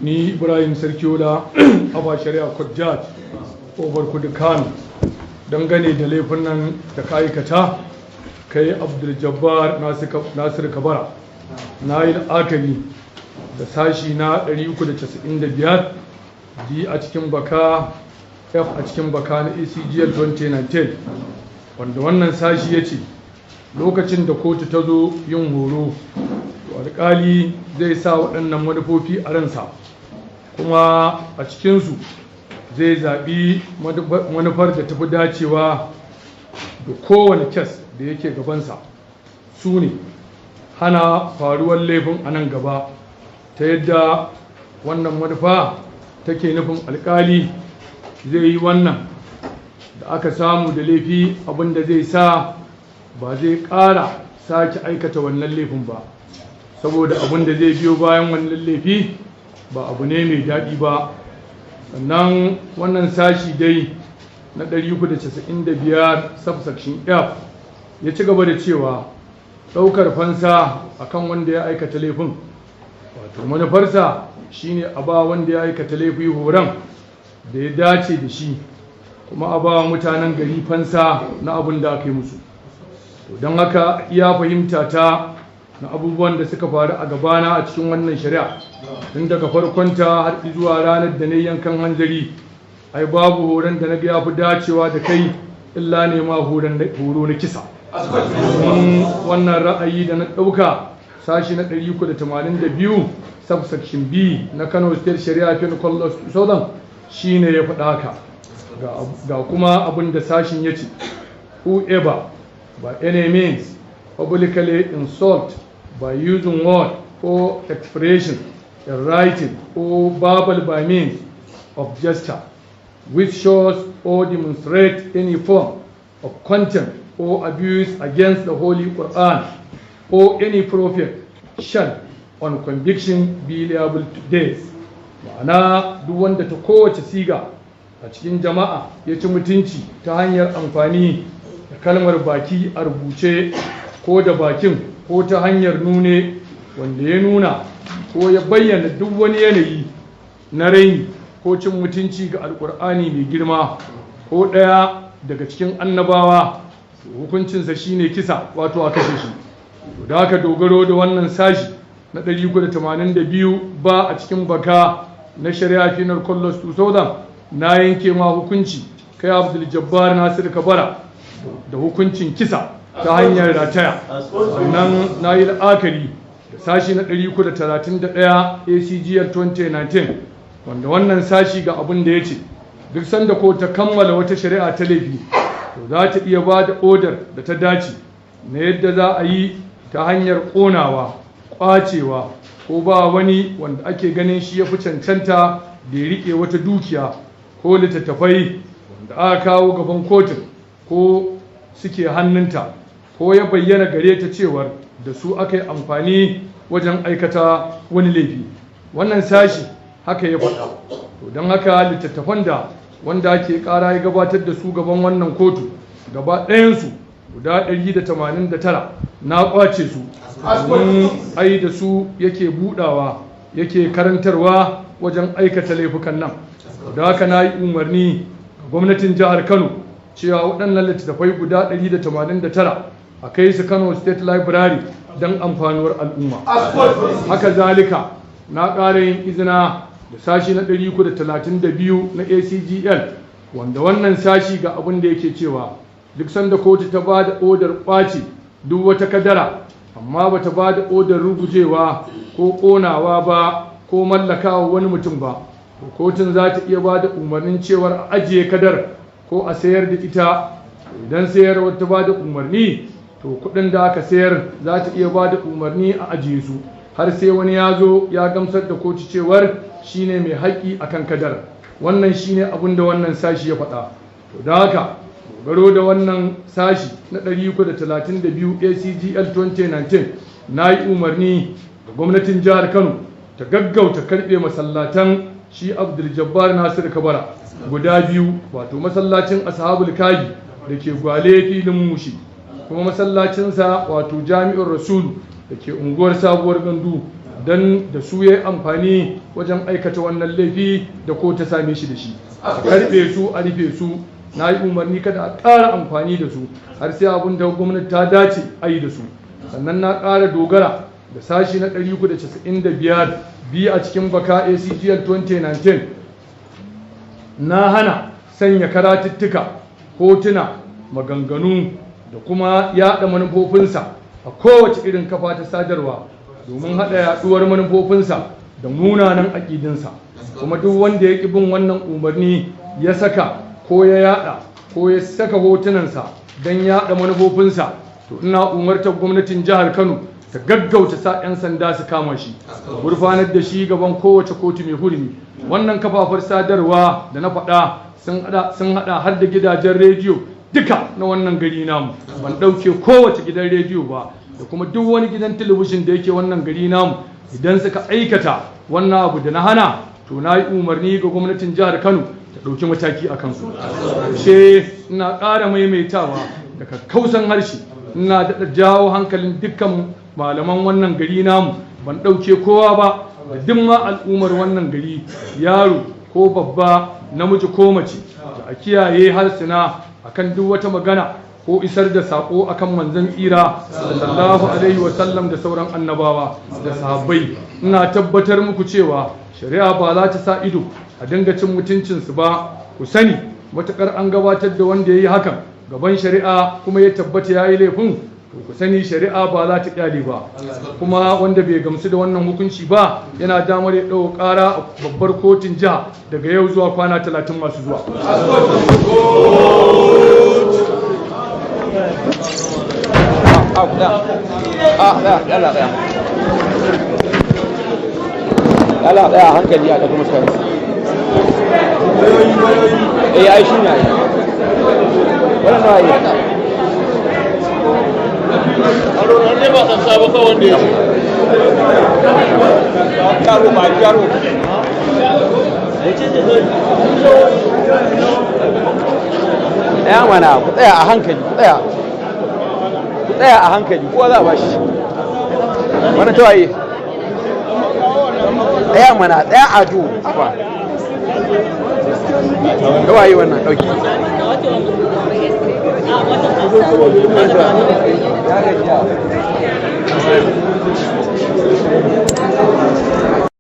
ni Ibrahim Sarkiola Aba Shari'a Court Judge over Kudu Kano dangane da laifin nan da ka aikata kai Abdul Jabbar Nasir Kabara na yi la'akari da sashi na 395 D a cikin baka F a cikin baka na ACGL 2019 wanda wannan sashi ya ce lokacin da kotu ta zo yin horo alƙali zai sa waɗannan manufofi a ransa kuma a cikinsu zai zaɓi manufar da tafi dacewa da kowane kes da yake gabansa su ne hana faruwar laifin a nan gaba ta yadda wannan manufa take nufin alƙali zai yi wannan da aka samu da laifi abinda zai sa ba zai ƙara sake aikata wannan laifin ba saboda abinda zai biyo bayan wannan laifi ba abu ne mai daɗi ba. Sannan wannan sashi dai na 395 subsection F ya ci gaba da cewa ɗaukar fansa akan wanda ya aikata laifin wato manufarsa shine a ba wanda ya aikata laifi horon da ya dace da shi kuma a ba mutanen gari fansa na abin da aka yi musu. Don haka iya fahimta ta na abubuwan da suka faru a gabana a cikin wannan shari'a tun daga farkonta har zuwa ranar da na yankan hanzari ai babu horon da na ga ya fi dacewa da kai illa ne ma horo na kisa. Wannan ra'ayi da na ɗauka sashi na 382 subsection B na Kano State Shari'a Penal Law 2000 shine ya faɗa haka ga kuma abin da sashin ya ce whoever by any means publicly insult by using word or expression in writing or verbal by means of gesture which shows or demonstrates any form of contempt or abuse against the Holy Quran or any prophet shall on conviction be liable to death. Ma'ana duk wanda ta kowace siga a cikin jama'a ya ci mutunci ta hanyar amfani da kalmar baki a rubuce ko da bakin ko ta hanyar nune wanda ya nuna ko ya bayyana duk wani yanayi na raini ko cin mutunci ga alkur'ani mai girma ko ɗaya daga cikin annabawa hukuncinsa shine kisa wato a kashe shi. Da haka dogaro da wannan sashi na 382 ba a cikin baka na shari'a Penal Law 2000 na yanke ma hukunci kai Abdul Jabbar Nasir Kabara da hukuncin kisa ta hanyar rataya. Sannan na yi la'akari da sashi na 331 ACGL 2019 wanda wannan sashi ga abin da ya ce duk sanda ko ta kammala wata shari'a ta laifi to za ta iya ba da odar da ta dace na yadda za a yi ta hanyar ƙonawa ƙwacewa ko ba wani wanda ake ganin shi ya fi cancanta da ya riƙe wata dukiya ko littattafai wanda aka kawo gaban kotun ko suke hannunta ko ya bayyana gare ta cewar da su aka yi amfani wajen aikata wani laifi. Wannan sashi haka ya faɗa. To don haka littattafan da wanda ake ƙara ya gabatar da su gaban wannan kotu gaba ɗayansu guda 189 na ƙwace su domin ai da su yake buɗawa yake karantarwa wajen aikata laifukan nan. Da haka na yi umarni ga gwamnatin jihar Kano cewa waɗannan littattafai guda 189 a kai su Kano State Library don amfanuwar al'umma. Haka zalika na ƙara yin izina da sashi na 332 na ACGL wanda wannan sashi ga abin da yake cewa duk sanda kotu ta ba da odar ƙwace duk wata kadara amma ba ta ba da odar rugujewa ko ƙonawa ba ko mallakawa wani mutum ba to kotun za ta iya ba da umarnin cewar a ajiye kadar ko a sayar da ita. Idan sayarwar ta ba da umarni to kuɗin da aka sayar za ta iya ba da umarni a ajiye su har sai wani ya zo ya gamsar da kotu cewar shine mai haƙƙi akan kadar. Wannan shine abin da wannan sashi ya faɗa. To da haka dogaro da wannan sashi na 332 ACGL 2019 na yi umarni ga gwamnatin jihar Kano ta gaggauta karɓe masallatan shi Abdul Jabbar Nasir Kabara guda biyu wato masallacin Ashabul Kaji da ke Gwale filin Mushi kuma masallacinsa wato Jami'ar Rasulu da ke unguwar Sabuwar Gandu don da su ya yi amfani wajen aikata wannan laifi da ko ta same shi da shi, a karɓe su a rufe su. Na yi umarni kada a ƙara amfani da su har sai abin da gwamnati ta dace a yi da su. Sannan na ƙara dogara da sashi na 395 biyu a cikin baka ACGL 2019 na hana sanya karatuttuka, hotuna, maganganu da kuma yaɗa manufofinsa a kowace irin kafa ta sadarwa domin haɗa yaɗuwar manufofinsa da munanan aƙidinsa. Kuma duk wanda ya ƙi bin wannan umarni ya saka ko ya yaɗa ko ya saka hotunansa don yaɗa manufofinsa, to ina umartar gwamnatin jihar Kano ta gaggauta sa 'yan sanda su kama shi, gurfanar da shi gaban kowace kotu mai hurumi. Wannan kafafar sadarwa da na faɗa sun haɗa har da gidajen rediyo duka na wannan gari namu, ban ɗauke kowace gidan rediyo ba, da kuma duk wani gidan talabijin da yake wannan gari namu. Idan suka aikata wannan abu da na hana, to na yi umarni ga gwamnatin jihar Kano ta ɗauki mataki a kansu. Ina ƙara maimaitawa da kakkausan harshe, ina daɗa jawo hankalin dukkan malaman wannan gari namu, ban ɗauke kowa ba, da duk ma al'ummar wannan gari, yaro ko babba, namiji ko mace, da a kiyaye harsuna akan duk wata magana ko isar da sako akan manzon tsira sallallahu alaihi wa sallam da sauran annabawa da sahabbai. Ina tabbatar muku cewa shari'a ba za ta sa ido a dinga cin mutuncinsu ba. Ku sani matukar an gabatar da wanda ya yi hakan gaban shari'a kuma ya tabbata ya yi laifin, to ku sani shari'a ba za ta kyale ba. Kuma wanda bai gamsu da wannan hukunci ba yana damar ya ɗau ƙara a babbar kotun jiha daga yau zuwa kwana 30 masu zuwa. Ɗaya hankali a ɗaga mutane. Ai shi ne wannan na yi ne ba san sabo kawai wanda ya yaro ba yaro ɗaya mana ku tsaya a hankali, ku tsaya a hankali, kowa za a bashi wani tawaye ɗaya mana, ɗaya ado ba tawaye wannan ɗauki